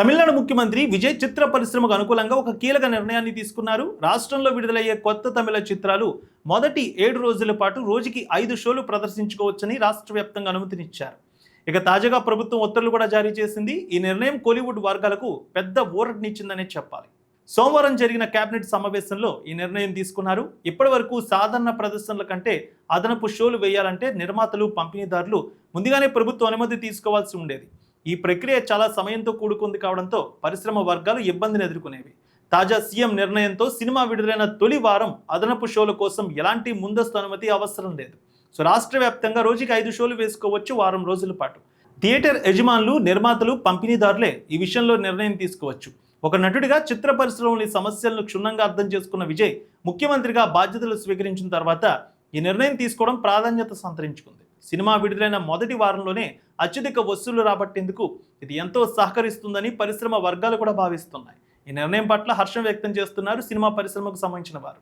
తమిళనాడు ముఖ్యమంత్రి విజయ్ చిత్ర పరిశ్రమకు అనుకూలంగా ఒక కీలక నిర్ణయాన్ని తీసుకున్నారు. రాష్ట్రంలో విడుదలయ్యే కొత్త తమిళ చిత్రాలు మొదటి 7 రోజుల పాటు రోజుకి 5 షోలు ప్రదర్శించుకోవచ్చని రాష్ట్ర వ్యాప్తంగా అనుమతినిచ్చారు. ఇక తాజాగా ప్రభుత్వం ఉత్తర్వులు కూడా జారీ చేసింది. ఈ నిర్ణయం కోలీవుడ్ వర్గాలకు పెద్ద ఊరటనిచ్చిందనే చెప్పాలి. సోమవారం జరిగిన కేబినెట్ సమావేశంలో ఈ నిర్ణయం తీసుకున్నారు. ఇప్పటి వరకు సాధారణ ప్రదర్శనల కంటే అదనపు షోలు వేయాలంటే నిర్మాతలు, పంపిణీదారులు ముందుగానే ప్రభుత్వ అనుమతి తీసుకోవాల్సి ఉండేది. ఈ ప్రక్రియ చాలా సమయంతో కూడుకుంది కావడంతో పరిశ్రమ వర్గాలు ఇబ్బందిని ఎదుర్కొనేవి. తాజా సీఎం నిర్ణయంతో సినిమా విడుదలైన తొలి వారం అదనపు షోల కోసం ఎలాంటి ముందస్తు అనుమతి అవసరం లేదు. సో రాష్ట్ర వ్యాప్తంగా రోజుకి 5 షోలు వేసుకోవచ్చు వారం రోజుల పాటు. థియేటర్ యజమానులు, నిర్మాతలు, పంపిణీదారులే ఈ విషయంలో నిర్ణయం తీసుకోవచ్చు. ఒక నటుడిగా చిత్ర పరిశ్రమలోని సమస్యలను క్షుణ్ణంగా అర్థం చేసుకున్న విజయ్ ముఖ్యమంత్రిగా బాధ్యతలు స్వీకరించిన తర్వాత ఈ నిర్ణయం తీసుకోవడం ప్రాధాన్యత సంతరించుకుంది. సినిమా విడుదలైన మొదటి వారంలోనే అత్యధిక వసూళ్లు రాబట్టేందుకు ఇది ఎంతో సహకరిస్తుందని పరిశ్రమ వర్గాలు కూడా భావిస్తున్నాయి. ఈ నిర్ణయం పట్ల హర్షం వ్యక్తం చేస్తున్నారు సినిమా పరిశ్రమకు సంబంధించిన వారు.